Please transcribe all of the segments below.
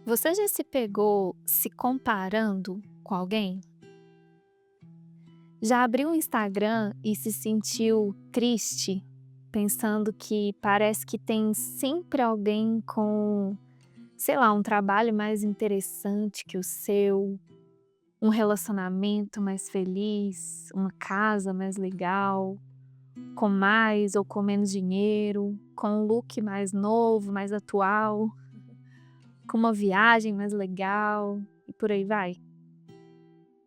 Você já se pegou se comparando com alguém? Já abriu o Instagram e se sentiu triste, pensando que parece que tem sempre alguém com, sei lá, um trabalho mais interessante que o seu, um relacionamento mais feliz, uma casa mais legal, com mais ou com menos dinheiro, com um look mais novo, mais atual, com uma viagem mais legal e por aí vai?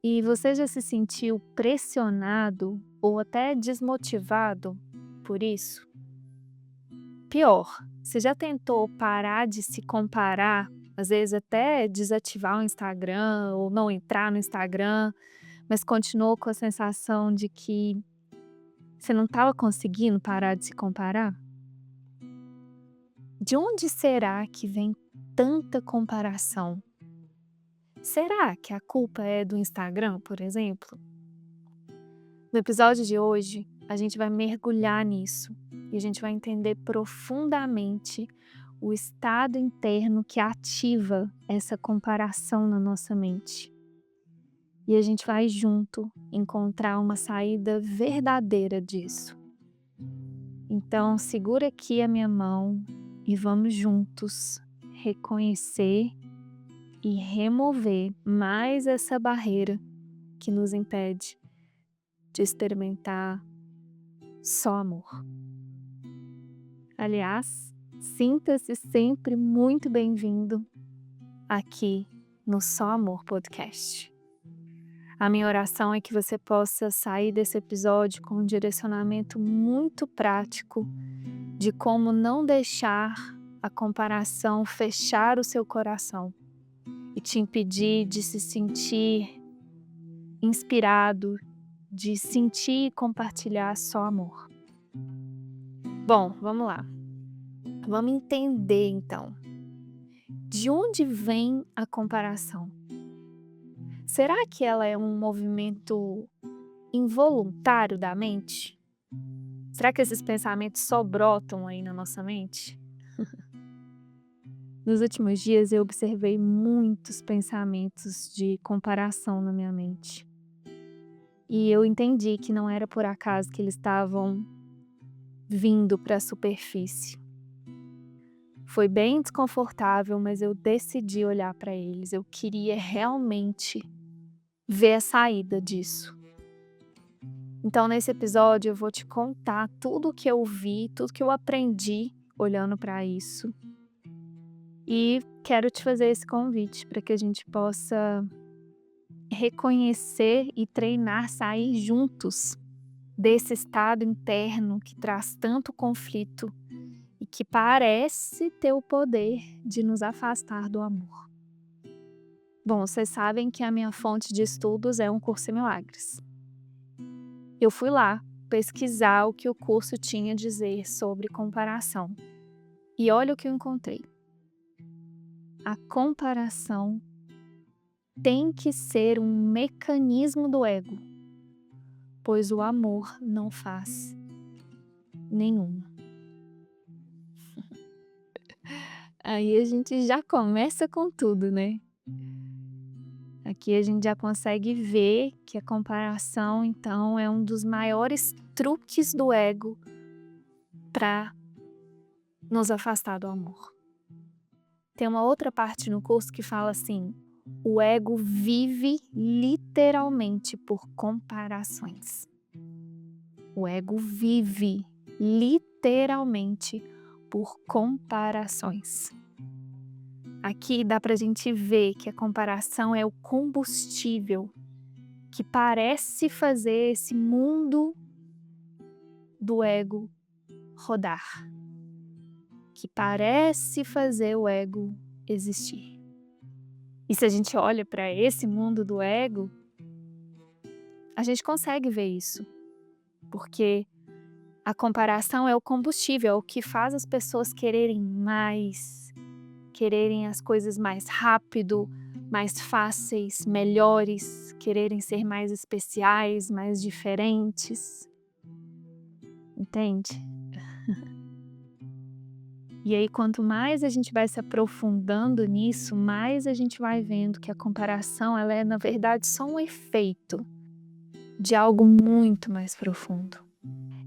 E você já se sentiu pressionado ou até desmotivado por isso? Pior, você já tentou parar de se comparar, às vezes até desativar o Instagram ou não entrar no Instagram, mas continuou com a sensação de que você não estava conseguindo parar de se comparar? De onde será que vem tanta comparação? Será que a culpa é do Instagram, por exemplo? No episódio de hoje, a gente vai mergulhar nisso e a gente vai entender profundamente o estado interno que ativa essa comparação na nossa mente. E a gente vai junto encontrar uma saída verdadeira disso. Então, segura aqui a minha mão e vamos juntos reconhecer e remover mais essa barreira que nos impede de experimentar só amor. Aliás, sinta-se sempre muito bem-vindo aqui no Só Amor Podcast. A minha oração é que você possa sair desse episódio com um direcionamento muito prático de como não deixar a comparação fechar o seu coração e te impedir de se sentir inspirado, de sentir e compartilhar só amor. Bom, vamos lá. Vamos entender então. De onde vem a comparação? Será que ela é um movimento involuntário da mente? Será que esses pensamentos só brotam aí na nossa mente? Nos últimos dias eu observei muitos pensamentos de comparação na minha mente. E eu entendi que não era por acaso que eles estavam vindo para a superfície. Foi bem desconfortável, mas eu decidi olhar para eles. Eu queria realmente ver a saída disso. Então, nesse episódio, eu vou te contar tudo o que eu vi, tudo que eu aprendi olhando para isso. E quero te fazer esse convite para que a gente possa reconhecer e treinar, sair juntos desse estado interno que traz tanto conflito e que parece ter o poder de nos afastar do amor. Bom, vocês sabem que a minha fonte de estudos é um Curso em Milagres. Eu fui lá pesquisar o que o curso tinha a dizer sobre comparação. E olha o que eu encontrei. A comparação tem que ser um mecanismo do ego, pois o amor não faz nenhuma. Aí a gente já começa com tudo, né? Aqui a gente já consegue ver que a comparação, então, é um dos maiores truques do ego para nos afastar do amor. Tem uma outra parte no curso que fala assim: o ego vive literalmente por comparações. O ego vive literalmente por comparações. Aqui dá pra gente ver que a comparação é o combustível que parece fazer esse mundo do ego rodar, que parece fazer o ego existir. E se a gente olha para esse mundo do ego, a gente consegue ver isso, porque a comparação é o combustível, é o que faz as pessoas quererem mais, quererem as coisas mais rápido, mais fáceis, melhores, quererem ser mais especiais, mais diferentes. Entende? E aí, quanto mais a gente vai se aprofundando nisso, mais a gente vai vendo que a comparação, ela é, na verdade, só um efeito de algo muito mais profundo.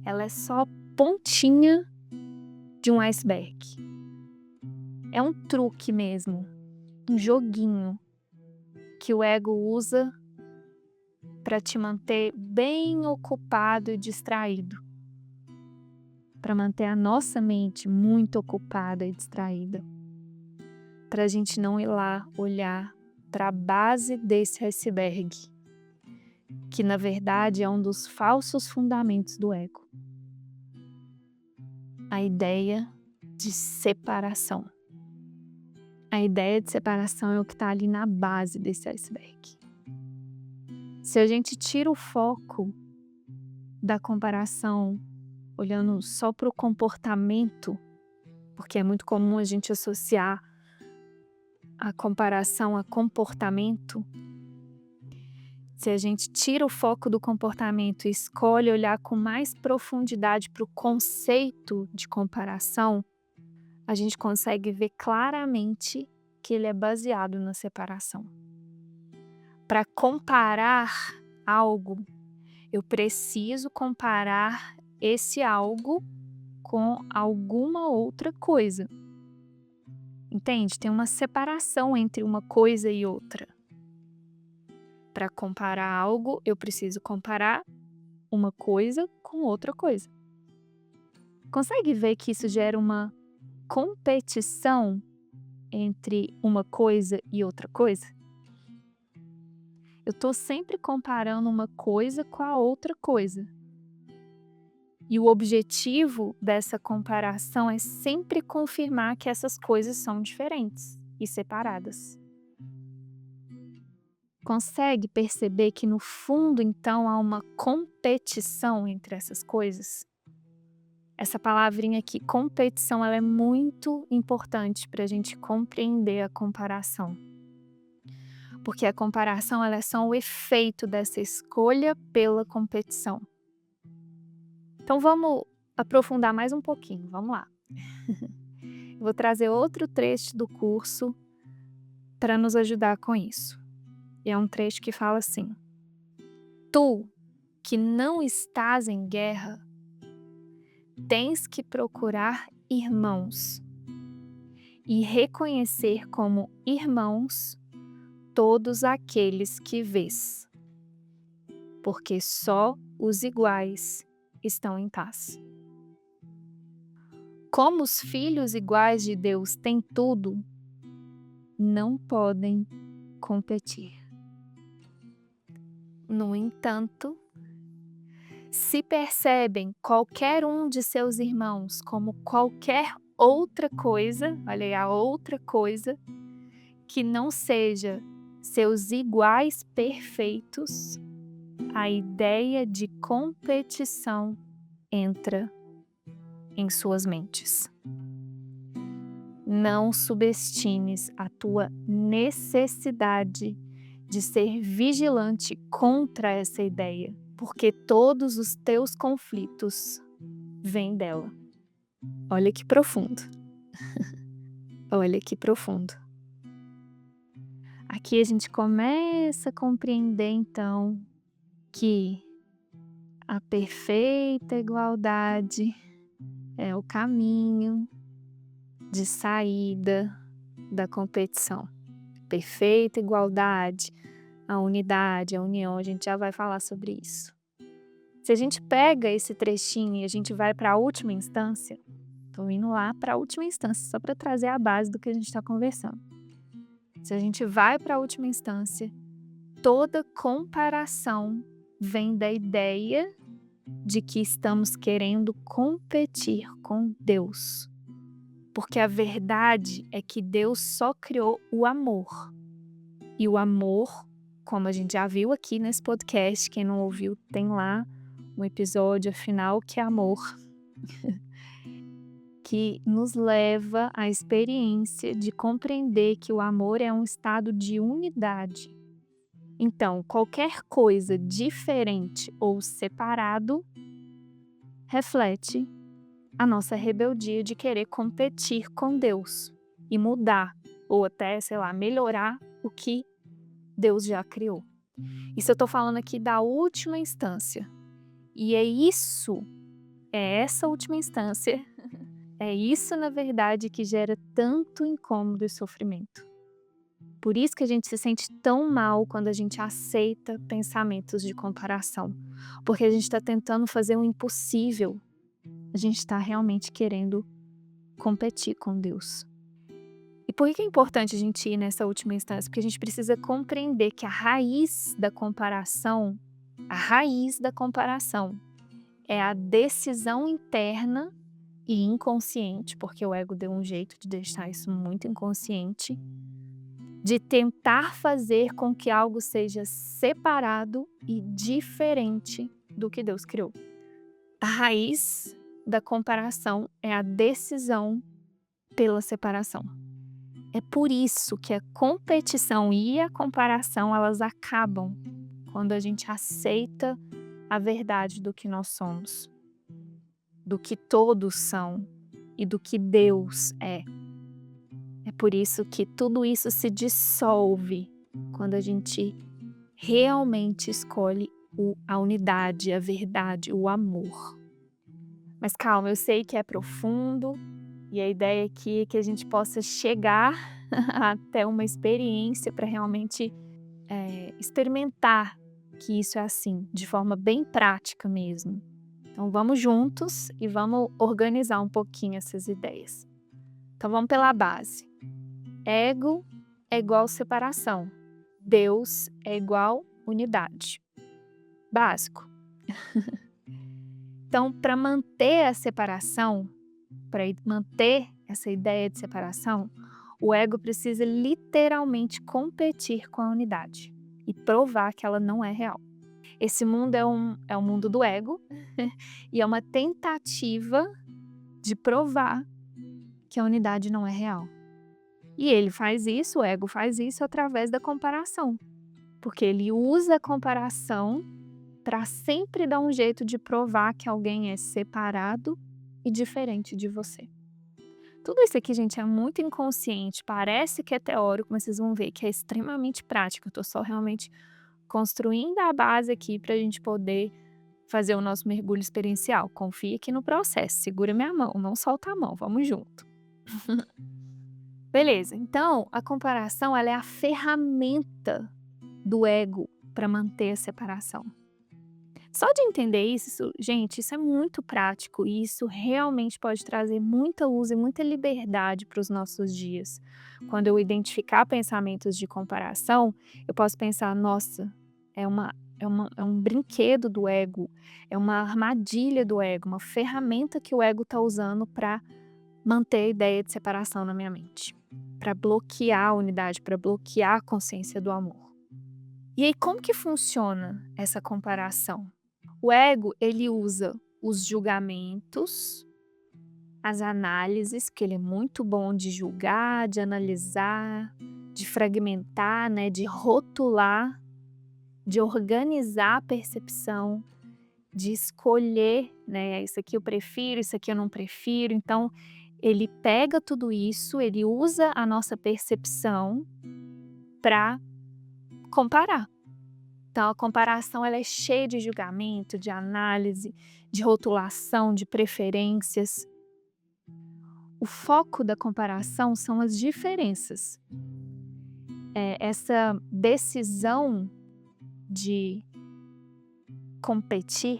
Ela é só pontinha de um iceberg. É um truque mesmo, um joguinho que o ego usa para te manter bem ocupado e distraído, para manter a nossa mente muito ocupada e distraída, para a gente não ir lá olhar para a base desse iceberg, que na verdade é um dos falsos fundamentos do ego. A ideia de separação. A ideia de separação é o que está ali na base desse iceberg. Se a gente tira o foco da comparação, olhando só para o comportamento, porque é muito comum a gente associar a comparação a comportamento. Se a gente tira o foco do comportamento e escolhe olhar com mais profundidade para o conceito de comparação, a gente consegue ver claramente que ele é baseado na separação. Para comparar algo, eu preciso comparar esse algo com alguma outra coisa. Entende? Tem uma separação entre uma coisa e outra. Para comparar algo, eu preciso comparar uma coisa com outra coisa. Consegue ver que isso gera uma competição entre uma coisa e outra coisa? Eu estou sempre comparando uma coisa com a outra coisa. E o objetivo dessa comparação é sempre confirmar que essas coisas são diferentes e separadas. Consegue perceber que no fundo, então, há uma competição entre essas coisas? Essa palavrinha aqui, competição, ela é muito importante para a gente compreender a comparação. Porque a comparação, ela é só o efeito dessa escolha pela competição. Então vamos aprofundar mais um pouquinho, vamos lá. Vou trazer outro trecho do curso para nos ajudar com isso. E é um trecho que fala assim: Tu, que não estás em guerra, tens que procurar irmãos e reconhecer como irmãos todos aqueles que vês, porque só os iguais estão em paz. Como os filhos iguais de Deus têm tudo, não podem competir. No entanto, se percebem qualquer um de seus irmãos como qualquer outra coisa, olha aí, a outra coisa, que não seja seus iguais perfeitos, a ideia de competição entra em suas mentes. Não subestimes a tua necessidade de ser vigilante contra essa ideia, porque todos os teus conflitos vêm dela. Olha que profundo. Olha que profundo. Aqui a gente começa a compreender então que a perfeita igualdade é o caminho de saída da competição. Perfeita igualdade, a unidade, a união, a gente já vai falar sobre isso. Se a gente pega esse trechinho e a gente vai para a última instância, estou indo lá para a última instância só para trazer a base do que a gente está conversando. Se a gente vai para a última instância, toda comparação vem da ideia de que estamos querendo competir com Deus. Porque a verdade é que Deus só criou o amor. E o amor, como a gente já viu aqui nesse podcast, quem não ouviu, tem lá um episódio afinal que é amor, que nos leva à experiência de compreender que o amor é um estado de unidade. Então, qualquer coisa diferente ou separado reflete a nossa rebeldia de querer competir com Deus e mudar, ou até, sei lá, melhorar o que Deus já criou. Isso eu tô falando aqui da última instância. E é essa última instância, é isso, na verdade, que gera tanto incômodo e sofrimento. Por isso que a gente se sente tão mal quando a gente aceita pensamentos de comparação, porque a gente está tentando fazer o impossível. A gente está realmente querendo competir com Deus. E por que é importante a gente ir nessa última instância? Porque a gente precisa compreender que a raiz da comparação é a decisão interna e inconsciente, porque o ego deu um jeito de deixar isso muito inconsciente, de tentar fazer com que algo seja separado e diferente do que Deus criou. A raiz da comparação é a decisão pela separação. É por isso que a competição e a comparação, elas acabam quando a gente aceita a verdade do que nós somos, do que todos são e do que Deus é. É por isso que tudo isso se dissolve quando a gente realmente escolhe a unidade, a verdade, o amor. Mas calma, eu sei que é profundo e a ideia aqui é que a gente possa chegar até uma experiência para realmente experimentar que isso é assim, de forma bem prática mesmo. Então vamos juntos e vamos organizar um pouquinho essas ideias. Então vamos pela base. Ego é igual separação. Deus é igual unidade. Básico. Então, para manter a separação, para manter essa ideia de separação, o ego precisa literalmente competir com a unidade e provar que ela não é real. Esse mundo é um mundo do ego e é uma tentativa de provar que a unidade não é real. E ele faz isso, o ego faz isso através da comparação, porque ele usa a comparação para sempre dar um jeito de provar que alguém é separado e diferente de você. Tudo isso aqui, gente, é muito inconsciente, parece que é teórico, mas vocês vão ver que é extremamente prático. Eu tô só realmente construindo a base aqui para a gente poder fazer o nosso mergulho experiencial. Confia aqui no processo, segura minha mão, não solta a mão, vamos junto. Beleza, então a comparação ela é a ferramenta do ego para manter a separação. Só de entender isso, gente, isso é muito prático e isso realmente pode trazer muita luz e muita liberdade para os nossos dias. Quando eu identificar pensamentos de comparação, eu posso pensar, nossa, é um brinquedo do ego, é uma armadilha do ego, uma ferramenta que o ego está usando para manter a ideia de separação na minha mente, para bloquear a unidade, para bloquear a consciência do amor. E aí, como que funciona essa comparação? O ego, ele usa os julgamentos, as análises, que ele é muito bom de julgar, de analisar, de fragmentar, né, de rotular, de organizar a percepção, de escolher, né, isso aqui eu prefiro, isso aqui eu não prefiro. Então, ele pega tudo isso, ele usa a nossa percepção para comparar. Então, a comparação ela é cheia de julgamento, de análise, de rotulação, de preferências. O foco da comparação são as diferenças. Essa decisão de competir,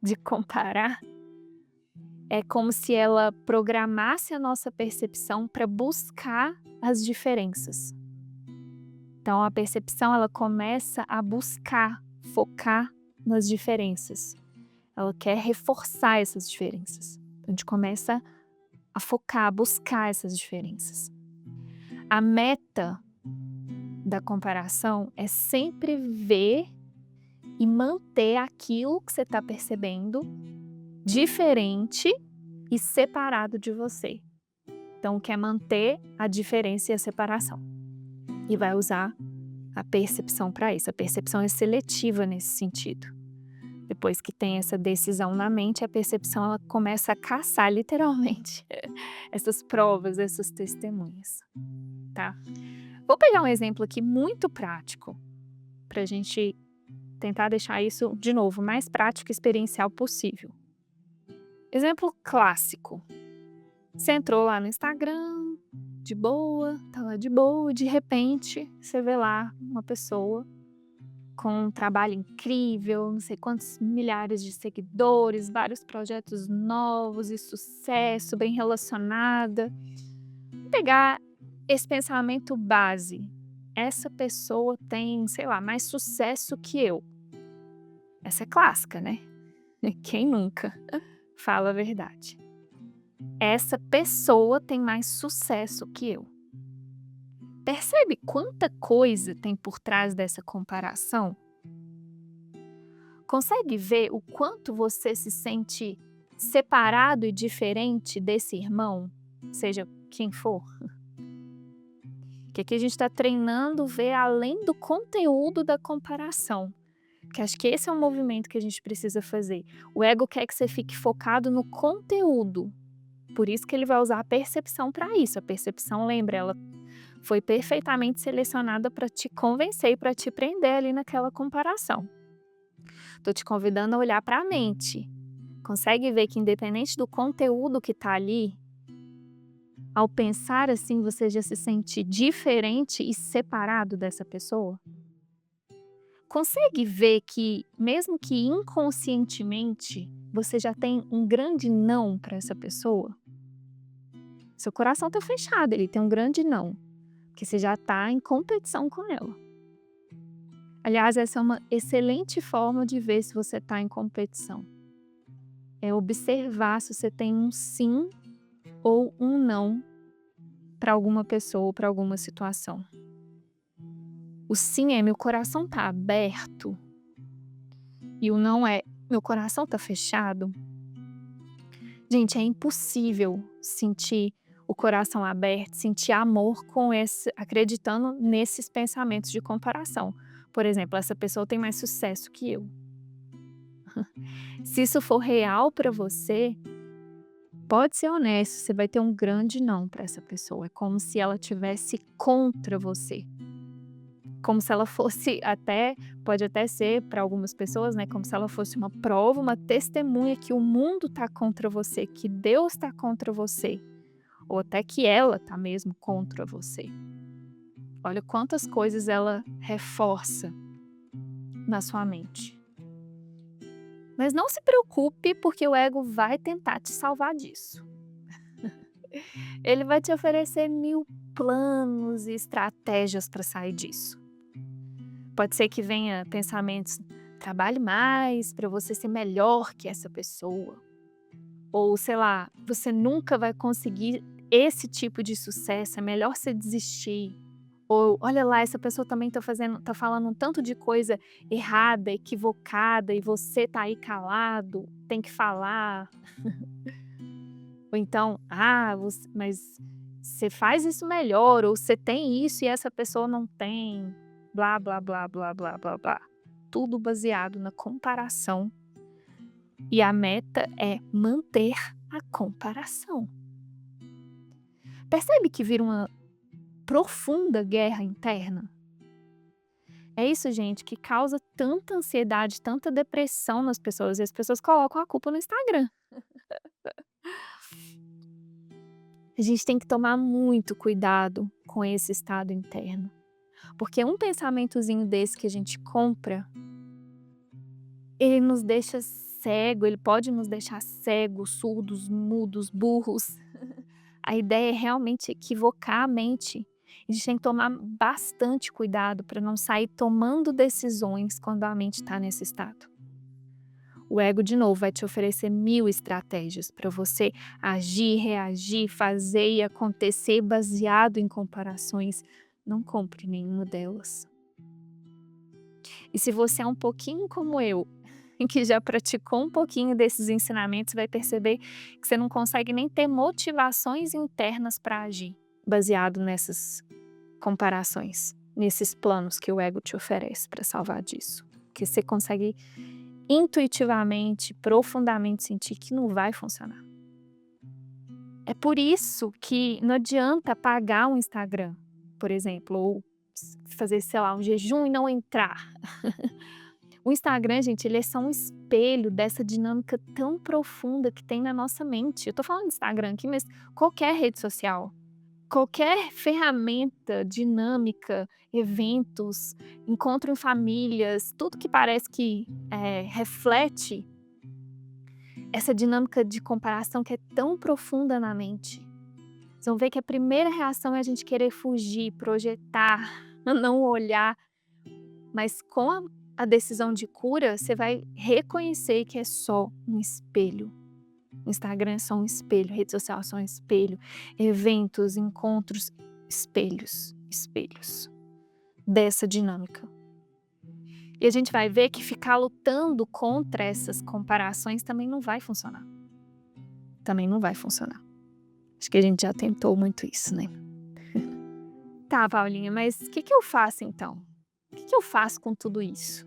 de comparar, é como se ela programasse a nossa percepção para buscar as diferenças. Então, a percepção ela começa a buscar, focar nas diferenças. Ela quer reforçar essas diferenças. A gente começa a focar, a buscar essas diferenças. A meta da comparação é sempre ver e manter aquilo que você está percebendo diferente e separado de você. Então, quer manter a diferença e a separação. E vai usar a percepção para isso. A percepção é seletiva nesse sentido. Depois que tem essa decisão na mente, a percepção ela começa a caçar literalmente essas provas, essas testemunhas, tá? Vou pegar um exemplo aqui muito prático para a gente tentar deixar isso, de novo, mais prático e experiencial possível. Exemplo clássico. Você entrou lá no Instagram, de boa, tá lá de boa, de repente você vê lá uma pessoa com um trabalho incrível, não sei quantos milhares de seguidores, vários projetos novos e sucesso, bem relacionada. Vou pegar esse pensamento base. Essa pessoa tem, sei lá, mais sucesso que eu. Essa é clássica, né? Quem nunca? Fala a verdade. Essa pessoa tem mais sucesso que eu. Percebe quanta coisa tem por trás dessa comparação? Consegue ver o quanto você se sente separado e diferente desse irmão, seja quem for? Que aqui a gente está treinando ver além do conteúdo da comparação. Que acho que esse é um movimento que a gente precisa fazer. O ego quer que você fique focado no conteúdo. Por isso que ele vai usar a percepção para isso. A percepção, lembra, ela foi perfeitamente selecionada para te convencer e para te prender ali naquela comparação. Estou te convidando a olhar para a mente. Consegue ver que independente do conteúdo que está ali, ao pensar assim, você já se sente diferente e separado dessa pessoa? Consegue ver que, mesmo que inconscientemente, você já tem um grande não para essa pessoa? Seu coração está fechado, ele tem um grande não, porque você já está em competição com ela. Aliás, essa é uma excelente forma de ver se você está em competição. É observar se você tem um sim ou um não para alguma pessoa ou para alguma situação. O sim é meu coração está aberto e o não é meu coração está fechado. Gente, é impossível sentir o coração aberto, sentir amor acreditando nesses pensamentos de comparação. Por exemplo, essa pessoa tem mais sucesso que eu. Se isso for real para você, pode ser honesto, você vai ter um grande não para essa pessoa. É como se ela tivesse contra você. Como se ela fosse pode até ser para algumas pessoas, né, como se ela fosse uma prova, uma testemunha que o mundo está contra você, que Deus está contra você, ou até que ela está mesmo contra você. Olha quantas coisas ela reforça na sua mente. Mas não se preocupe, porque o ego vai tentar te salvar disso. Ele vai te oferecer 1000 planos e estratégias para sair disso. Pode ser que venha pensamentos, trabalhe mais para você ser melhor que essa pessoa. Ou, sei lá, você nunca vai conseguir esse tipo de sucesso, é melhor você desistir. Ou, olha lá, essa pessoa também tá falando um tanto de coisa errada, equivocada, e você tá aí calado, tem que falar. Ou então, mas você faz isso melhor, ou você tem isso e essa pessoa não tem. Blá, blá, blá, blá, blá, blá, blá. Tudo baseado na comparação. E a meta é manter a comparação. Percebe que vira uma profunda guerra interna? É isso, gente, que causa tanta ansiedade, tanta depressão nas pessoas. E as pessoas colocam a culpa no Instagram. A gente tem que tomar muito cuidado com esse estado interno. Porque um pensamentozinho desse que a gente compra, ele nos deixa cego, ele pode nos deixar cegos, surdos, mudos, burros. A ideia é realmente equivocar a mente. A gente tem que tomar bastante cuidado para não sair tomando decisões quando a mente está nesse estado. O ego, de novo, vai te oferecer 1000 estratégias para você agir, reagir, fazer e acontecer baseado em comparações. Não compre nenhuma delas. E se você é um pouquinho como eu, em que já praticou um pouquinho desses ensinamentos, vai perceber que você não consegue nem ter motivações internas para agir, baseado nessas comparações, nesses planos que o ego te oferece para salvar disso. Porque você consegue intuitivamente, profundamente sentir que não vai funcionar. É por isso que não adianta apagar o Instagram, por exemplo, ou fazer, sei lá, um jejum e não entrar. O Instagram, gente, ele é só um espelho dessa dinâmica tão profunda que tem na nossa mente. Eu tô falando de Instagram aqui, mas qualquer rede social, qualquer ferramenta dinâmica, eventos, encontro em famílias, tudo que parece que reflete essa dinâmica de comparação que é tão profunda na mente. Vocês vão ver que a primeira reação é a gente querer fugir, projetar, não olhar, mas com a decisão de cura, você vai reconhecer que é só um espelho. O Instagram é só um espelho, rede social é só um espelho, eventos, encontros, espelhos, espelhos dessa dinâmica. E a gente vai ver que ficar lutando contra essas comparações também não vai funcionar. Também não vai funcionar. Acho que a gente já tentou muito isso, né? Tá, Paulinha, mas o que eu faço então? O que eu faço com tudo isso?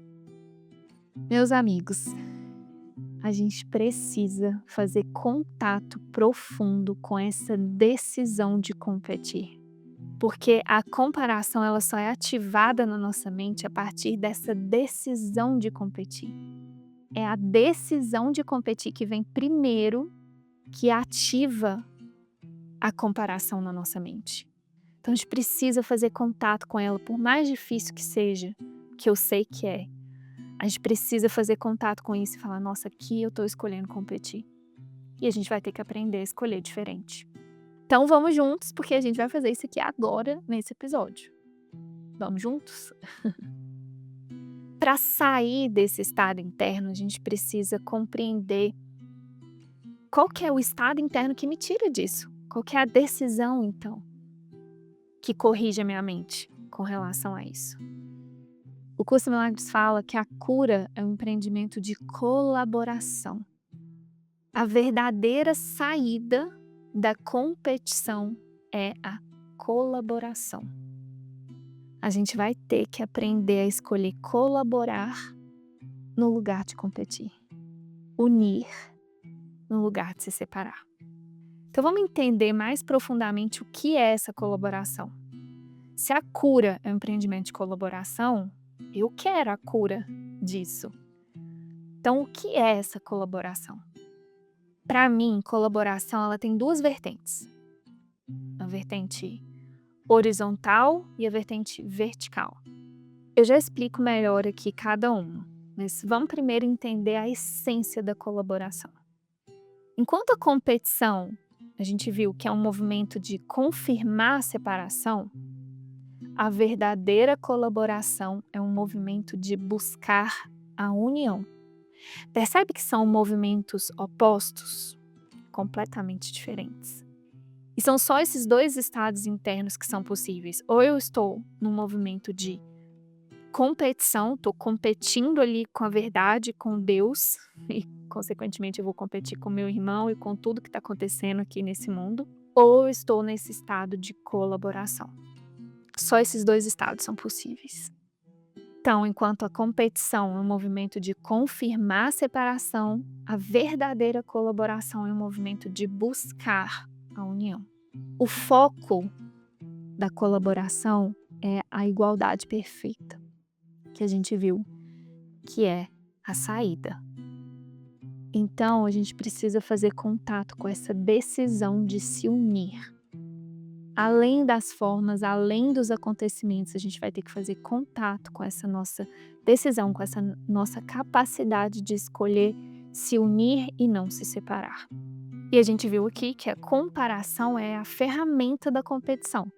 Meus amigos, a gente precisa fazer contato profundo com essa decisão de competir. Porque a comparação ela só é ativada na nossa mente a partir dessa decisão de competir. É a decisão de competir que vem primeiro, que ativa a comparação na nossa mente. Então a gente precisa fazer contato com ela, por mais difícil que seja, que eu sei que é. A gente precisa fazer contato com isso e falar, nossa, aqui eu estou escolhendo competir. E a gente vai ter que aprender a escolher diferente. Então vamos juntos, porque a gente vai fazer isso aqui agora, nesse episódio. Vamos juntos? Para sair desse estado interno, a gente precisa compreender qual que é o estado interno que me tira disso. Qual que é a decisão, então, que corrige a minha mente com relação a isso. O Curso de Milagres fala que a cura é um empreendimento de colaboração. A verdadeira saída da competição é a colaboração. A gente vai ter que aprender a escolher colaborar no lugar de competir. Unir no lugar de se separar. Então vamos entender mais profundamente o que é essa colaboração. Se a cura é um empreendimento de colaboração, eu quero a cura disso. Então o que é essa colaboração? Para mim, colaboração ela tem duas vertentes. A vertente horizontal e a vertente vertical. Eu já explico melhor aqui cada uma, mas vamos primeiro entender a essência da colaboração. Enquanto a competição, a gente viu que é um movimento de confirmar a separação, a verdadeira colaboração é um movimento de buscar a união. Percebe que são movimentos opostos, completamente diferentes. E são só esses dois estados internos que são possíveis. Ou eu estou num movimento de competição, estou competindo ali com a verdade, com Deus, e consequentemente eu vou competir com meu irmão e com tudo que está acontecendo aqui nesse mundo. Ou eu estou nesse estado de colaboração. Só esses dois estados são possíveis. Então, enquanto a competição é um movimento de confirmar a separação, a verdadeira colaboração é um movimento de buscar a união. O foco da colaboração é a igualdade perfeita, que a gente viu, que é a saída. Então, a gente precisa fazer contato com essa decisão de se unir. Além das formas, além dos acontecimentos, a gente vai ter que fazer contato com essa nossa decisão, com essa nossa capacidade de escolher se unir e não se separar. E a gente viu aqui que a comparação é a ferramenta da competição.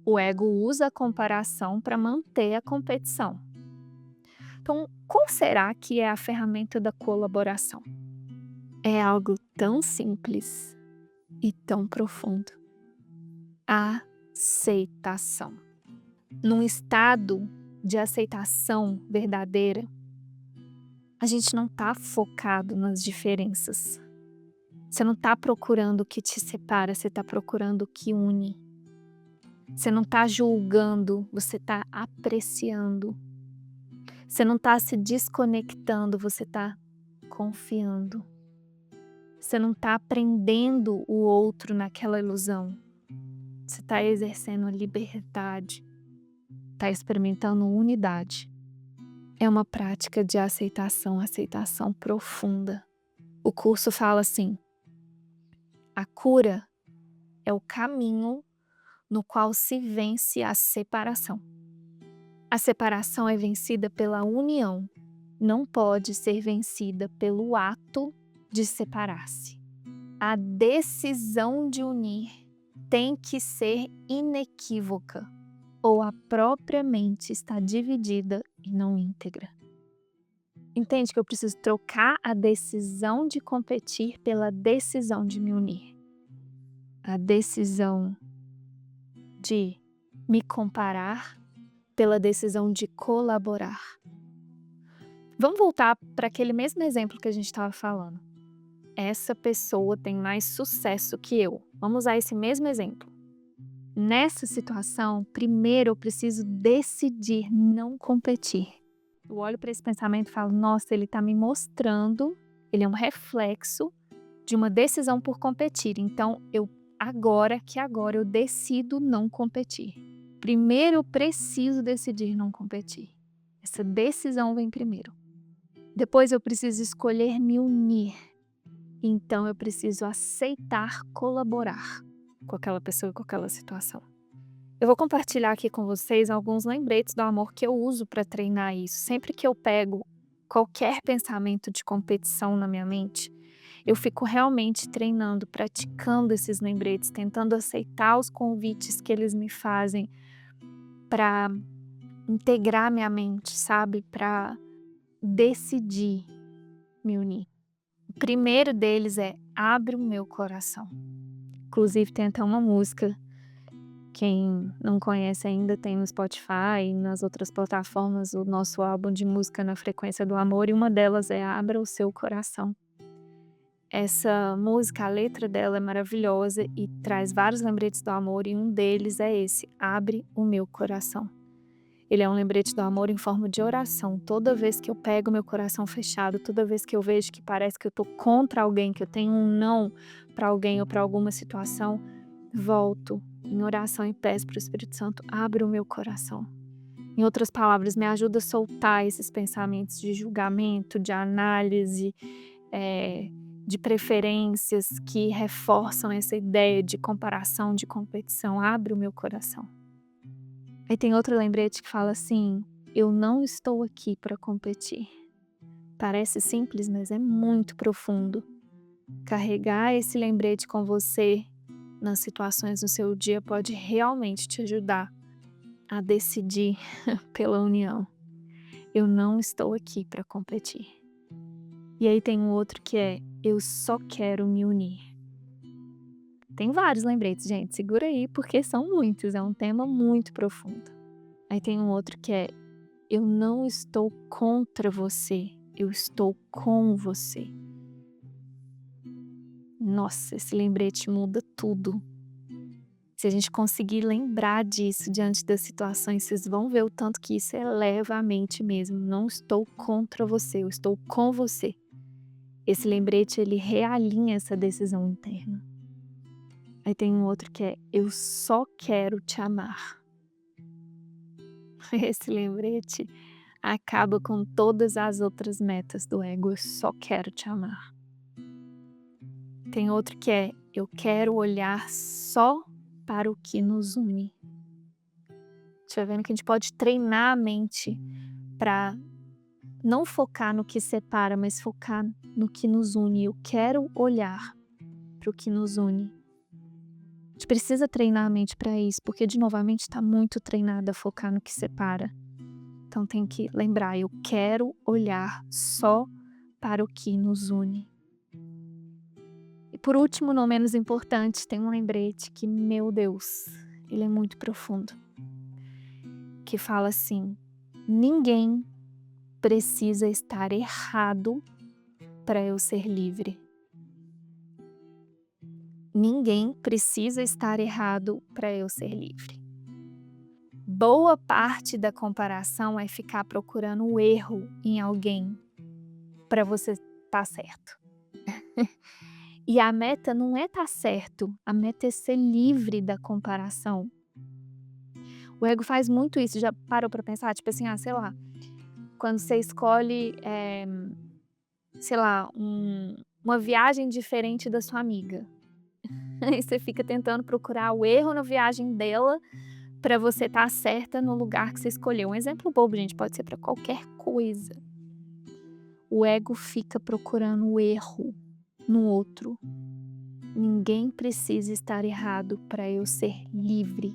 O ego usa a comparação para manter a competição. Então, qual será que é a ferramenta da colaboração? É algo tão simples e tão profundo. Aceitação. Num estado de aceitação verdadeira, a gente não está focado nas diferenças. Você não está procurando o que te separa, você está procurando o que une. Você não está julgando, você está apreciando. Você não está se desconectando, você está confiando. Você não está prendendo o outro naquela ilusão. Você está exercendo liberdade, está experimentando unidade. É uma prática de aceitação profunda. O curso fala assim: a cura é o caminho no qual se vence a separação. A separação é vencida pela união, não pode ser vencida pelo ato de separar-se. A decisão de unir tem que ser inequívoca, ou a própria mente está dividida e não íntegra. Entende que eu preciso trocar a decisão de competir pela decisão de me unir. A decisão de me comparar pela decisão de colaborar. Vamos voltar para aquele mesmo exemplo que a gente estava falando. Essa pessoa tem mais sucesso que eu. Vamos usar esse mesmo exemplo. Nessa situação, primeiro eu preciso decidir não competir. Eu olho para esse pensamento e falo, nossa, ele está me mostrando, ele é um reflexo de uma decisão por competir. Então, agora eu decido não competir. Primeiro eu preciso decidir não competir. Essa decisão vem primeiro. Depois eu preciso escolher me unir. Então eu preciso aceitar colaborar com aquela pessoa e com aquela situação. Eu vou compartilhar aqui com vocês alguns lembretes do amor que eu uso para treinar isso. Sempre que eu pego qualquer pensamento de competição na minha mente, eu fico realmente treinando, praticando esses lembretes, tentando aceitar os convites que eles me fazem para integrar minha mente, sabe? Para decidir me unir. O primeiro deles é abre o meu coração. Inclusive tem até uma música, quem não conhece ainda tem no Spotify e nas outras plataformas o nosso álbum de música Na Frequência do Amor, e uma delas é Abra o Seu Coração. Essa música, a letra dela é maravilhosa e traz vários lembretes do amor, e um deles é esse, abre o meu coração. Ele é um lembrete do amor em forma de oração. Toda vez que eu pego meu coração fechado, toda vez que eu vejo que parece que eu tô contra alguém, que eu tenho um não para alguém ou para alguma situação, volto em oração e peço para o Espírito Santo, abre o meu coração. Em outras palavras, me ajuda a soltar esses pensamentos de julgamento, de análise, de preferências que reforçam essa ideia de comparação, de competição. Abre o meu coração. Aí tem outro lembrete que fala assim, eu não estou aqui para competir. Parece simples, mas é muito profundo. Carregar esse lembrete com você nas situações do seu dia pode realmente te ajudar a decidir pela união. Eu não estou aqui para competir. E aí tem um outro que é, eu só quero me unir. Tem vários lembretes, gente, segura aí porque são muitos, é um tema muito profundo. Aí tem um outro que é, eu não estou contra você, eu estou com você. Nossa, esse lembrete muda tudo. Se a gente conseguir lembrar disso diante das situações, vocês vão ver o tanto que isso eleva a mente mesmo. Não estou contra você, eu estou com você. Esse lembrete, ele realinha essa decisão interna. Aí tem um outro que é, eu só quero te amar. Esse lembrete acaba com todas as outras metas do ego, eu só quero te amar. Tem outro que é, eu quero olhar só para o que nos une. Você vai vendo que a gente pode treinar a mente para não focar no que separa, mas focar no que nos une. Eu quero olhar para o que nos une. A gente precisa treinar a mente para isso, porque de novo a mente está muito treinada a focar no que separa. Então tem que lembrar, eu quero olhar só para o que nos une. E por último, não menos importante, tem um lembrete que, meu Deus, ele é muito profundo. Que fala assim, ninguém precisa estar errado para eu ser livre. Ninguém precisa estar errado para eu ser livre. Boa parte da comparação é ficar procurando o erro em alguém para você estar certo. E a meta não é estar certo, a meta é ser livre da comparação. O ego faz muito isso, já parou para pensar? Tipo assim, sei lá, quando você escolhe, sei lá, uma viagem diferente da sua amiga. Aí você fica tentando procurar o erro na viagem dela para você estar certa no lugar que você escolheu. Um exemplo bobo, gente, pode ser para qualquer coisa. O ego fica procurando o erro no outro. Ninguém precisa estar errado para eu ser livre.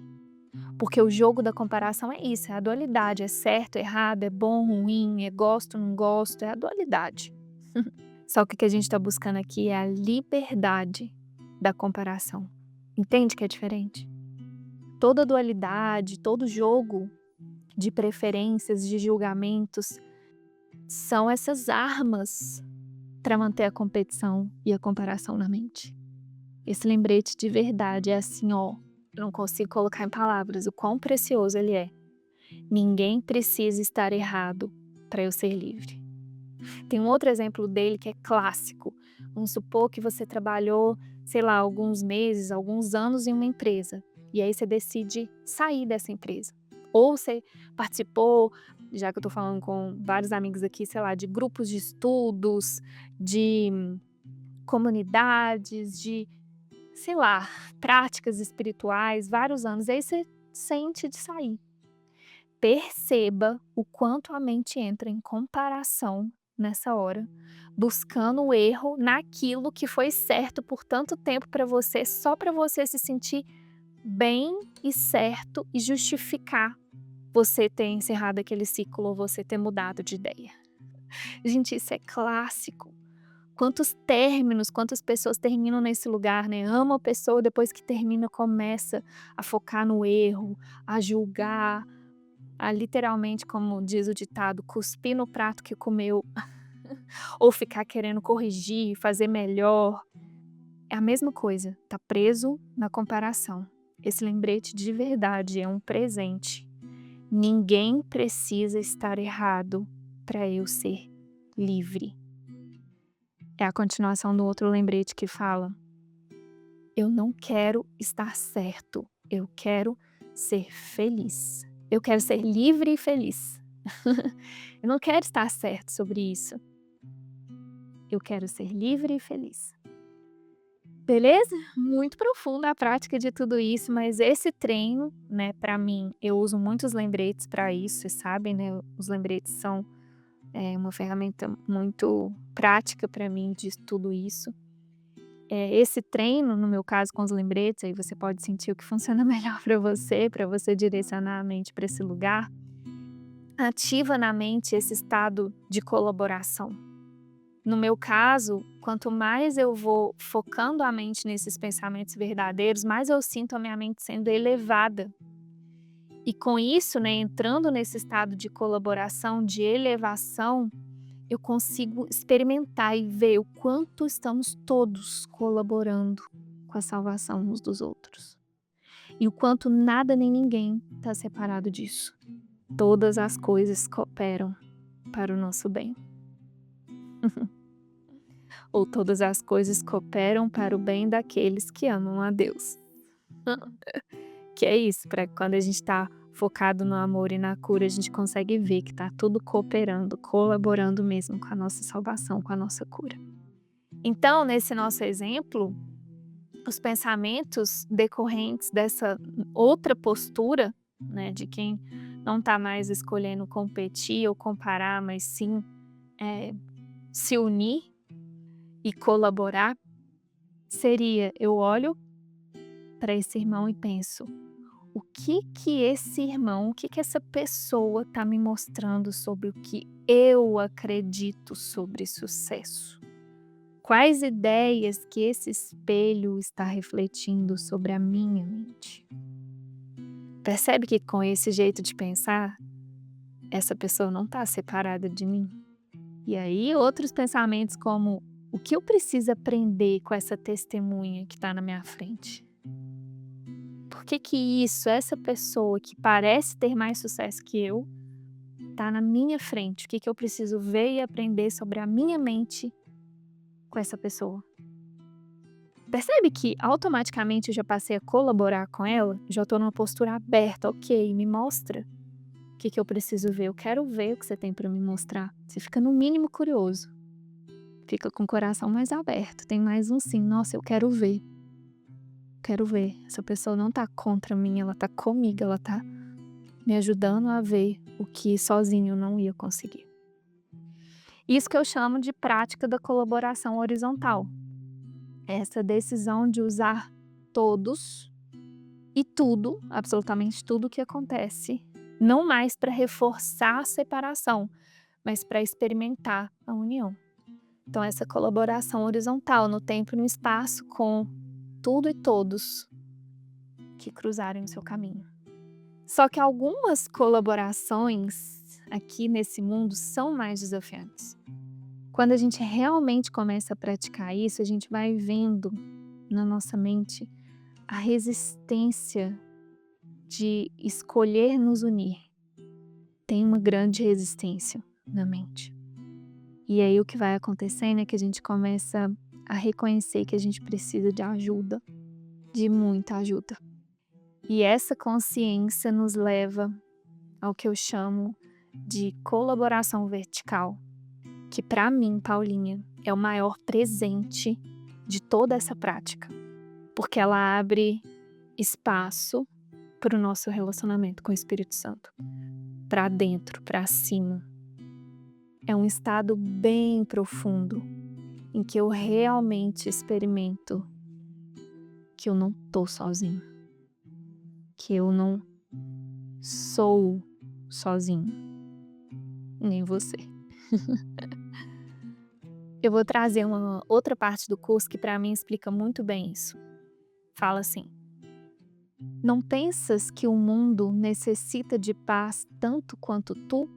Porque o jogo da comparação é isso, é a dualidade, é certo, errado, é bom, ruim, é gosto, não gosto, é a dualidade. Só que o que a gente está buscando aqui é a liberdade da comparação. Entende que é diferente? Toda dualidade, todo jogo de preferências, de julgamentos, são essas armas para manter a competição e a comparação na mente. Esse lembrete de verdade é assim, ó, eu não consigo colocar em palavras o quão precioso ele é. Ninguém precisa estar errado para eu ser livre. Tem um outro exemplo dele que é clássico. Vamos supor que você trabalhou, sei lá, alguns meses, alguns anos em uma empresa. E aí você decide sair dessa empresa. Ou você participou, já que eu tô falando com vários amigos aqui, sei lá, de grupos de estudos, de comunidades, de, sei lá, práticas espirituais, vários anos. E aí você sente de sair. Perceba o quanto a mente entra em comparação nessa hora, buscando o erro naquilo que foi certo por tanto tempo para você, só para você se sentir bem e certo e justificar você ter encerrado aquele ciclo ou você ter mudado de ideia. Gente, isso é clássico. Quantos términos, quantas pessoas terminam nesse lugar, né? Ama a pessoa, depois que termina começa a focar no erro, a julgar, a literalmente, como diz o ditado, cuspir no prato que comeu, ou ficar querendo corrigir, fazer melhor. É a mesma coisa, tá preso na comparação. Esse lembrete de verdade é um presente. Ninguém precisa estar errado para eu ser livre. É a continuação do outro lembrete que fala: eu não quero estar certo, eu quero ser feliz. Eu quero ser livre e feliz. Eu não quero estar certo sobre isso. Eu quero ser livre e feliz. Beleza? Muito profunda a prática de tudo isso, mas esse treino, né, para mim, eu uso muitos lembretes para isso, vocês sabem, né? Os lembretes são uma ferramenta muito prática para mim de tudo isso. Esse treino, no meu caso com os lembretes, aí você pode sentir o que funciona melhor para você direcionar a mente para esse lugar, ativa na mente esse estado de colaboração. No meu caso, quanto mais eu vou focando a mente nesses pensamentos verdadeiros, mais eu sinto a minha mente sendo elevada. E com isso, né, entrando nesse estado de colaboração, de elevação, eu consigo experimentar e ver o quanto estamos todos colaborando com a salvação uns dos outros. E o quanto nada nem ninguém está separado disso. Todas as coisas cooperam para o nosso bem. Ou todas as coisas cooperam para o bem daqueles que amam a Deus. Que é isso, para quando a gente está focado no amor e na cura, a gente consegue ver que está tudo cooperando, colaborando mesmo com a nossa salvação, com a nossa cura. Então, nesse nosso exemplo, os pensamentos decorrentes dessa outra postura, né, de quem não está mais escolhendo competir ou comparar, mas sim se unir e colaborar, seria: eu olho para esse irmão e penso, o que esse irmão, o que essa pessoa está me mostrando sobre o que eu acredito sobre sucesso? Quais ideias que esse espelho está refletindo sobre a minha mente? Percebe que com esse jeito de pensar, essa pessoa não está separada de mim? E aí outros pensamentos como, o que eu preciso aprender com essa testemunha que está na minha frente? por que que essa pessoa que parece ter mais sucesso que eu, tá na minha frente? O que que eu preciso ver e aprender sobre a minha mente com essa pessoa? Percebe que automaticamente eu já passei a colaborar com ela? Já estou numa postura aberta, ok, me mostra o que que eu preciso ver. Eu quero ver o que você tem para me mostrar. Você fica no mínimo curioso, fica com o coração mais aberto. Tem mais um sim, nossa, eu quero ver. Quero ver. Essa pessoa não tá contra mim, ela tá comigo, ela tá me ajudando a ver o que sozinho eu não ia conseguir. Isso que eu chamo de prática da colaboração horizontal. Essa decisão de usar todos e tudo, absolutamente tudo que acontece, não mais para reforçar a separação, mas para experimentar a união. Então, essa colaboração horizontal no tempo e no espaço com tudo e todos que cruzarem o seu caminho. Só que algumas colaborações aqui nesse mundo são mais desafiantes. Quando a gente realmente começa a praticar isso, a gente vai vendo na nossa mente a resistência de escolher nos unir. Tem uma grande resistência na mente. E aí o que vai acontecendo é que a gente começa a reconhecer que a gente precisa de ajuda, de muita ajuda. E essa consciência nos leva ao que eu chamo de colaboração vertical, que para mim, Paulinha, é o maior presente de toda essa prática, porque ela abre espaço para o nosso relacionamento com o Espírito Santo, para dentro, para cima. É um estado bem profundo em que eu realmente experimento que eu não tô sozinho, que eu não sou sozinho, nem você. Eu vou trazer uma outra parte do curso que para mim explica muito bem isso. Fala assim: não pensas que o mundo necessita de paz tanto quanto tu?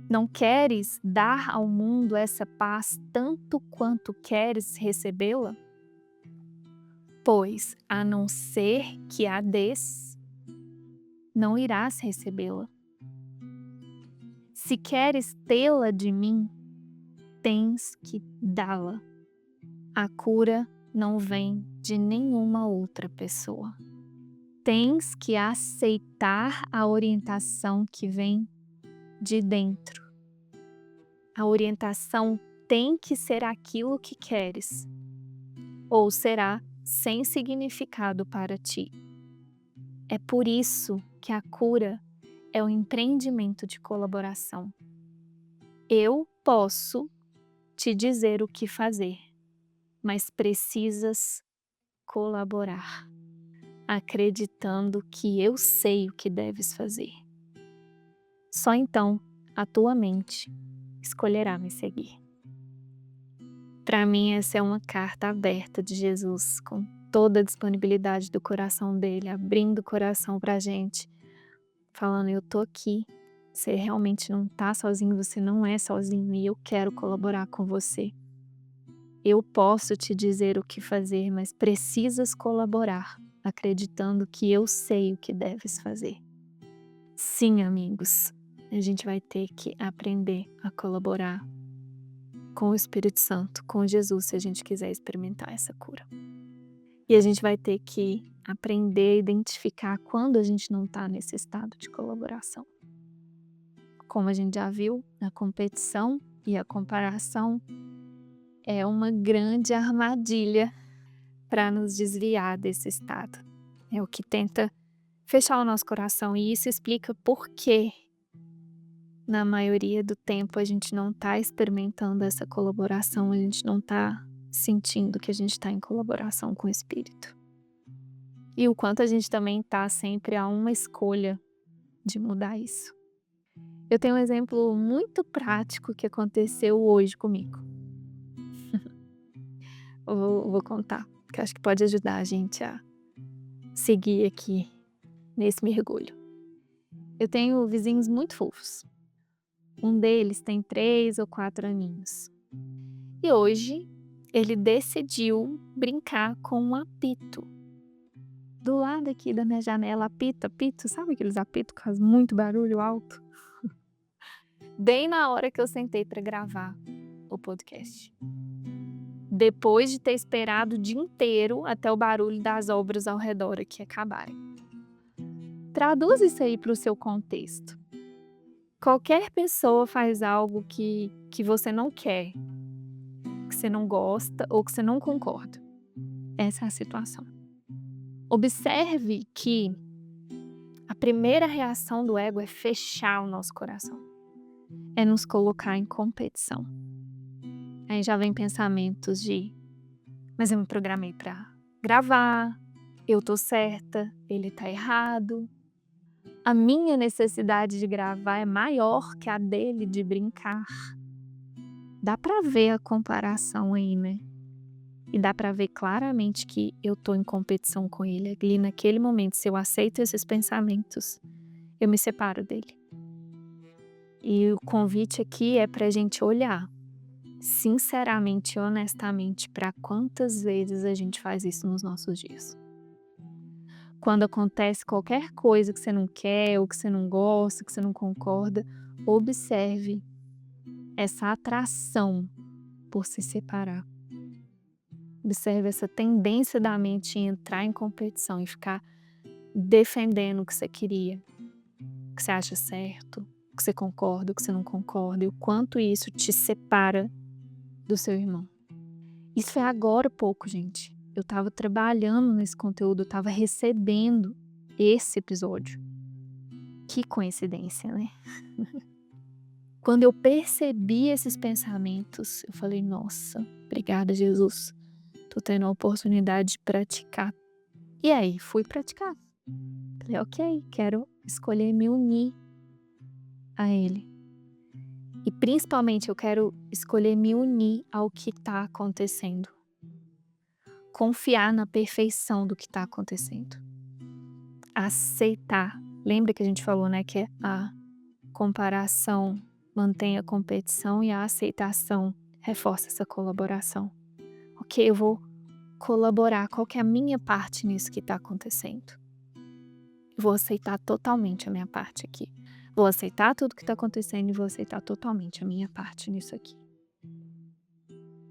Não queres dar ao mundo essa paz tanto quanto queres recebê-la? Pois, a não ser que a des, não irás recebê-la. Se queres tê-la de mim, tens que dá-la. A cura não vem de nenhuma outra pessoa. Tens que aceitar a orientação que vem de dentro. A orientação tem que ser aquilo que queres, ou será sem significado para ti. É por isso que a cura é um empreendimento de colaboração. Eu posso te dizer o que fazer, mas precisas colaborar, acreditando que eu sei o que deves fazer. Só então a tua mente escolherá me seguir. Para mim, essa é uma carta aberta de Jesus, com toda a disponibilidade do coração dele, abrindo o coração para a gente, falando: eu tô aqui, você realmente não tá sozinho, você não é sozinho e eu quero colaborar com você. Eu posso te dizer o que fazer, mas precisas colaborar, acreditando que eu sei o que deves fazer. Sim, amigos, a gente vai ter que aprender a colaborar com o Espírito Santo, com Jesus, se a gente quiser experimentar essa cura. E a gente vai ter que aprender a identificar quando a gente não está nesse estado de colaboração. Como a gente já viu, a competição e a comparação é uma grande armadilha para nos desviar desse estado. É o que tenta fechar o nosso coração, e isso explica por que na maioria do tempo a gente não está experimentando essa colaboração, a gente não está sentindo que a gente está em colaboração com o Espírito. E o quanto a gente também está sempre a uma escolha de mudar isso. Eu tenho um exemplo muito prático que aconteceu hoje comigo. Vou contar, que eu acho que pode ajudar a gente a seguir aqui nesse mergulho. Eu tenho vizinhos muito fofos. Um deles tem 3 ou 4 aninhos. E hoje ele decidiu brincar com um apito do lado aqui da minha janela apita, apito, sabe aqueles apitos que faz muito barulho alto? Bem na hora que eu sentei para gravar o podcast. Depois de ter esperado o dia inteiro até o barulho das obras ao redor aqui acabarem. Traduz isso aí para o seu contexto. Qualquer pessoa faz algo que você não quer, que você não gosta ou que você não concorda. Essa é a situação. Observe que a primeira reação do ego é fechar o nosso coração. É nos colocar em competição. Aí já vem pensamentos de, mas eu me programei para gravar, eu tô certa, ele tá errado. A minha necessidade de gravar é maior que a dele de brincar. Dá pra ver a comparação aí, né? E dá pra ver claramente que eu tô em competição com ele. Ali naquele momento, se eu aceito esses pensamentos, eu me separo dele. E o convite aqui é pra gente olhar sinceramente e honestamente para quantas vezes a gente faz isso nos nossos dias. Quando acontece qualquer coisa que você não quer, ou que você não gosta, que você não concorda, observe essa atração por se separar. Observe essa tendência da mente em entrar em competição e ficar defendendo o que você queria, o que você acha certo, o que você concorda, o que você não concorda, e o quanto isso te separa do seu irmão. Isso foi agora há pouco, gente. Eu estava trabalhando nesse conteúdo, eu estava recebendo esse episódio. Que coincidência, né? Quando eu percebi esses pensamentos, eu falei, nossa, obrigada, Jesus. Tô tendo a oportunidade de praticar. E aí, fui praticar. Falei, ok, quero escolher me unir a Ele. E principalmente eu quero escolher me unir ao que está acontecendo. Confiar na perfeição do que está acontecendo. Aceitar. Lembra que a gente falou, né, que a comparação mantém a competição e a aceitação reforça essa colaboração. Ok, eu vou colaborar. Qual que é a minha parte nisso que está acontecendo? Eu vou aceitar totalmente a minha parte aqui. Vou aceitar tudo que está acontecendo e vou aceitar totalmente a minha parte nisso aqui.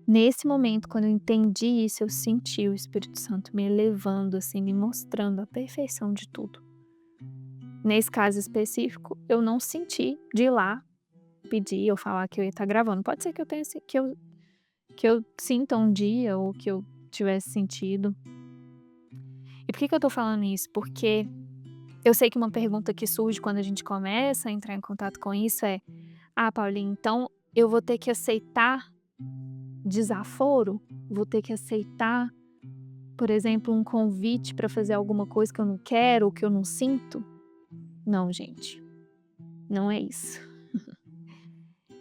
Nesse momento, quando eu entendi isso, eu senti o Espírito Santo me elevando, assim, me mostrando a perfeição de tudo. Nesse caso específico, eu não senti de ir lá pedir ou falar que eu ia estar gravando. Pode ser que eu tenha que eu sinta um dia ou que eu tivesse sentido. E por que eu tô falando isso? Porque eu sei que uma pergunta que surge quando a gente começa a entrar em contato com isso é: ah, Paulinha, então eu vou ter que aceitar desaforo? Vou ter que aceitar, por exemplo, um convite para fazer alguma coisa que eu não quero ou que eu não sinto? Não, gente, não é isso.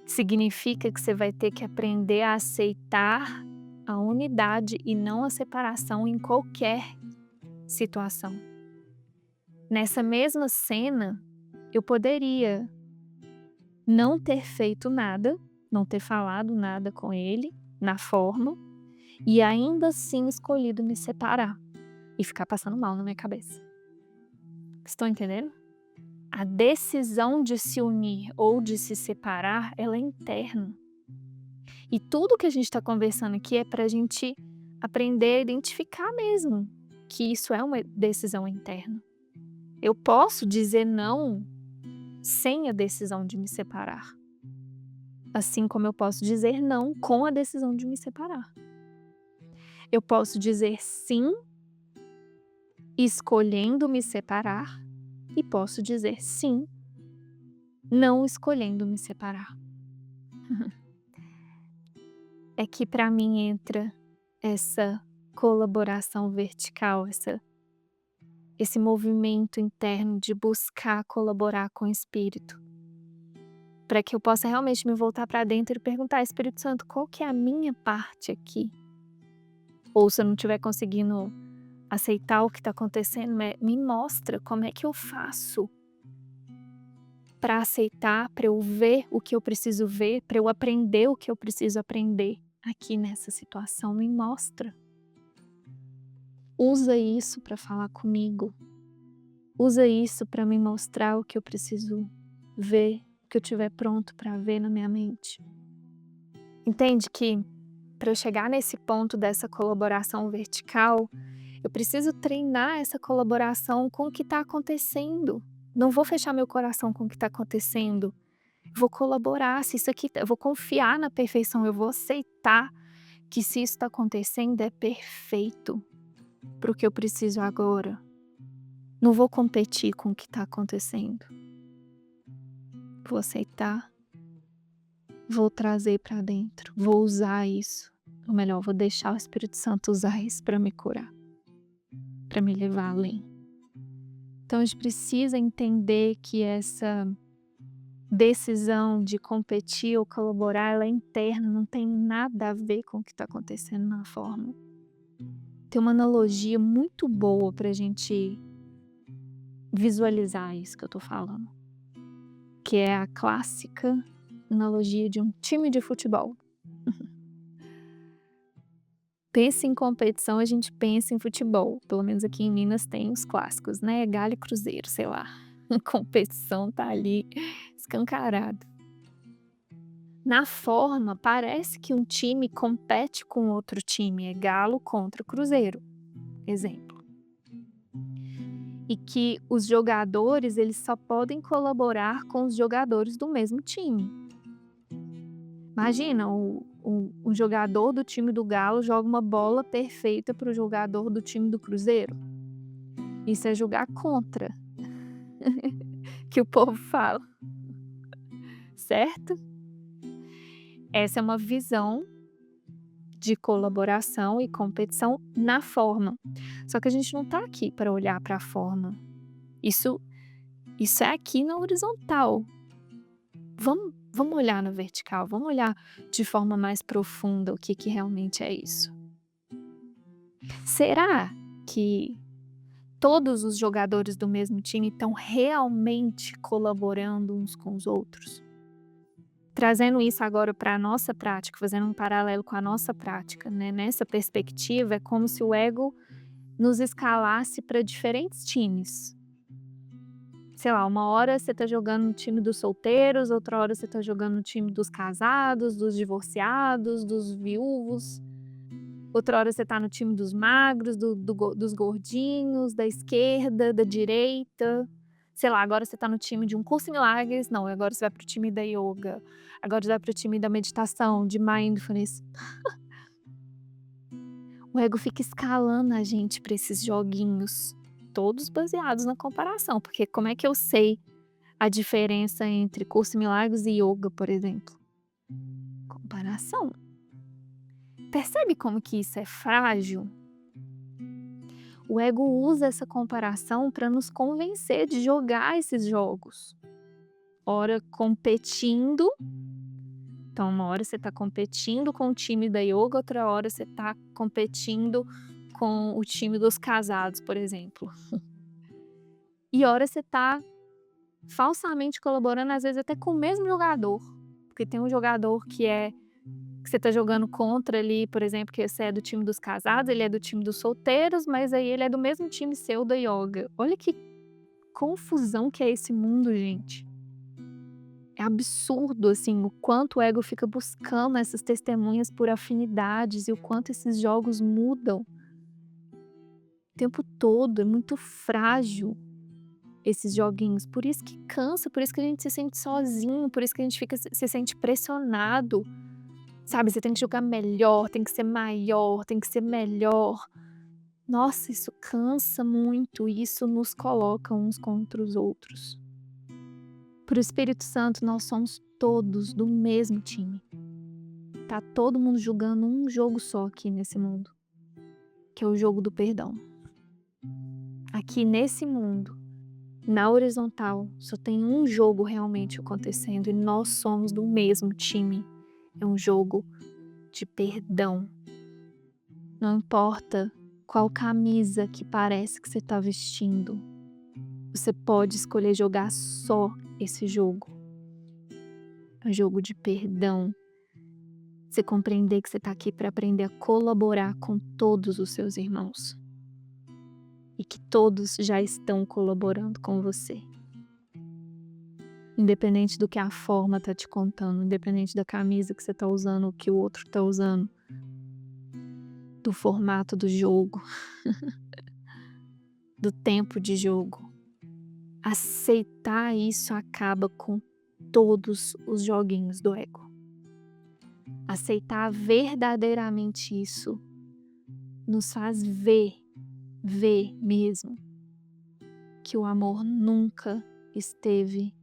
Significa que você vai ter que aprender a aceitar a unidade e não a separação em qualquer situação. Nessa mesma cena, eu poderia não ter feito nada, não ter falado nada com ele na forma e ainda assim escolhido me separar e ficar passando mal na minha cabeça. Estão entendendo? A decisão de se unir ou de se separar, ela é interna. E tudo que a gente está conversando aqui é para a gente aprender a identificar mesmo que isso é uma decisão interna. Eu posso dizer não sem a decisão de me separar. Assim como eu posso dizer não com a decisão de me separar. Eu posso dizer sim escolhendo me separar e posso dizer sim não escolhendo me separar. É que para mim entra essa colaboração vertical, esse movimento interno de buscar colaborar com o Espírito, para que eu possa realmente me voltar para dentro e perguntar: Espírito Santo, qual que é a minha parte aqui? Ou se eu não estiver conseguindo aceitar o que está acontecendo, me mostra como é que eu faço para aceitar, para eu ver o que eu preciso ver, para eu aprender o que eu preciso aprender aqui nessa situação. Me mostra. Usa isso para falar comigo. Usa isso para me mostrar o que eu preciso ver, o que eu tiver pronto para ver na minha mente. Entende que para eu chegar nesse ponto dessa colaboração vertical, eu preciso treinar essa colaboração com o que está acontecendo. Não vou fechar meu coração com o que está acontecendo. Vou colaborar, se isso aqui, eu vou confiar na perfeição, eu vou aceitar que se isso está acontecendo é perfeito para o que eu preciso agora. Não vou competir com o que está acontecendo. Vou aceitar, vou trazer para dentro, vou usar isso. Ou melhor, vou deixar o Espírito Santo usar isso para me curar, para me levar além. Então a gente precisa entender que essa decisão de competir ou colaborar, ela é interna, não tem nada a ver com o que está acontecendo na forma. Tem uma analogia muito boa para a gente visualizar isso que eu estou falando, que é a clássica analogia de um time de futebol. Pensa em competição, a gente pensa em futebol. Pelo menos aqui em Minas tem os clássicos, né? Galho e Cruzeiro, sei lá. A competição tá ali escancarado. Na forma, parece que um time compete com outro time, é Galo contra Cruzeiro, exemplo. E que os jogadores, eles só podem colaborar com os jogadores do mesmo time. Imagina, o jogador do time do Galo joga uma bola perfeita para o jogador do time do Cruzeiro. Isso é jogar contra, que o povo fala, certo? Essa é uma visão de colaboração e competição na forma. Só que a gente não está aqui para olhar para a forma. Isso é aqui na horizontal. Vamos olhar na vertical, vamos olhar de forma mais profunda o que realmente é isso. Será que todos os jogadores do mesmo time estão realmente colaborando uns com os outros? Trazendo isso agora para a nossa prática, fazendo um paralelo com a nossa prática, né? Nessa perspectiva, é como se o ego nos escalasse para diferentes times. Sei lá, uma hora você tá jogando no time dos solteiros, outra hora você tá jogando no time dos casados, dos divorciados, dos viúvos. Outra hora você tá no time dos magros, dos gordinhos, da esquerda, da direita. Sei lá, agora você tá no time de um curso em milagres. Não, agora você vai pro time da yoga. Agora você vai pro time da meditação, de mindfulness. O ego fica escalando a gente para esses joguinhos, todos baseados na comparação. Porque como é que eu sei a diferença entre curso em milagres e yoga, por exemplo? Comparação. Percebe como que isso é frágil? O ego usa essa comparação para nos convencer de jogar esses jogos. Ora competindo, então uma hora você está competindo com o time da yoga, outra hora você está competindo com o time dos casados, por exemplo. E hora você está falsamente colaborando, às vezes até com o mesmo jogador, porque tem um jogador que você tá jogando contra ali, por exemplo, que você é do time dos casados, ele é do time dos solteiros, mas aí ele é do mesmo time seu da yoga. Olha que confusão que é esse mundo, gente. É absurdo, assim, o quanto o ego fica buscando essas testemunhas por afinidades e o quanto esses jogos mudam o tempo todo. É muito frágil esses joguinhos. Por isso que cansa, por isso que a gente se sente sozinho, por isso que a gente se sente pressionado. Sabe, você tem que jogar melhor, tem que ser maior, tem que ser melhor. Nossa, isso cansa muito e isso nos coloca uns contra os outros. Para o Espírito Santo, nós somos todos do mesmo time. Tá todo mundo jogando um jogo só aqui nesse mundo, que é o jogo do perdão. Aqui nesse mundo, na horizontal, só tem um jogo realmente acontecendo e nós somos do mesmo time. É um jogo de perdão. Não importa qual camisa que parece que você está vestindo, você pode escolher jogar só esse jogo. É um jogo de perdão. Você compreender que você está aqui para aprender a colaborar com todos os seus irmãos. e que todos já estão colaborando com você. Independente do que a forma tá te contando, independente da camisa que você tá usando, o que o outro tá usando, do formato do jogo, do tempo de jogo. Aceitar isso acaba com todos os joguinhos do ego. Aceitar verdadeiramente isso nos faz ver mesmo que o amor nunca esteve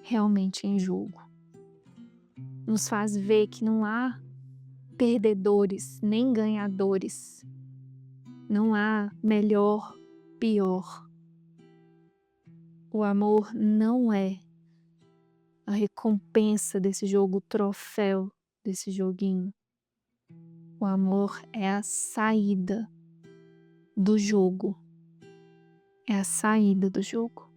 realmente em jogo. Nos faz ver que não há perdedores nem ganhadores. Não há melhor, pior. O amor não é a recompensa desse jogo, o troféu desse joguinho. O amor é a saída do jogo. É a saída do jogo.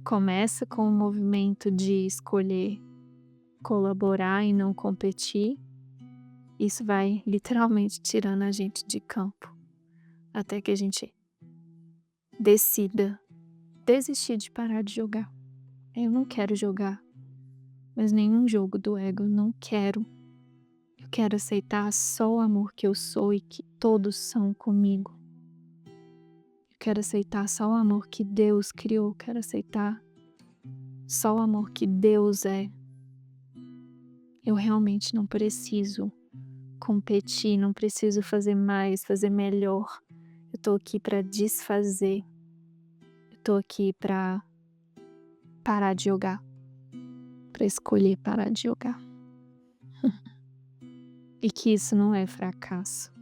Começa com o movimento de escolher colaborar e não competir. Isso vai literalmente tirando a gente de campo, até que a gente decida desistir de parar de jogar. Eu não quero jogar, mas nenhum jogo do ego, eu não quero. Eu quero aceitar só o amor que eu sou e que todos são comigo. Eu quero aceitar só o amor que Deus criou, eu quero aceitar só o amor que Deus é. Eu realmente não preciso competir, não preciso fazer mais, fazer melhor. Eu tô aqui para desfazer. Eu tô aqui para parar de jogar, para escolher parar de jogar. E que isso não é fracasso.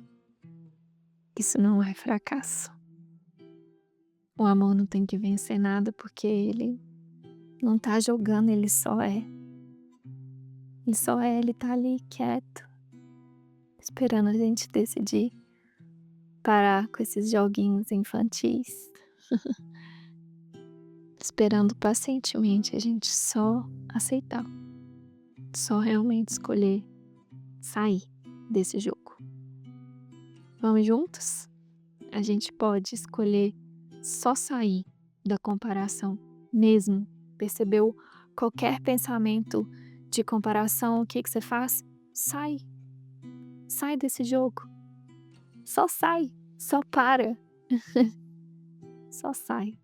Isso não é fracasso. O amor não tem que vencer nada porque ele não tá jogando, ele só é. Ele só é, ele tá ali quieto, esperando a gente decidir parar com esses joguinhos infantis. Esperando pacientemente a gente só aceitar, só realmente escolher sair desse jogo. Vamos juntos? A gente pode escolher só sair da comparação mesmo. Percebeu qualquer pensamento de comparação, o que você faz? Sai. Sai desse jogo. Só sai. Só para. Só sai.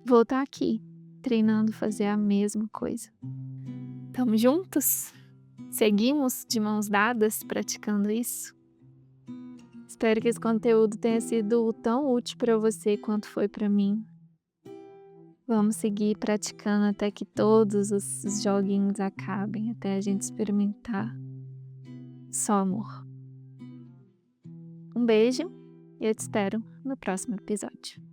Voltar aqui, treinando fazer a mesma coisa. Tamo juntos? Seguimos de mãos dadas praticando isso? Espero que esse conteúdo tenha sido tão útil para você quanto foi para mim. Vamos seguir praticando até que todos os joguinhos acabem, até a gente experimentar só amor. Um beijo e eu te espero no próximo episódio.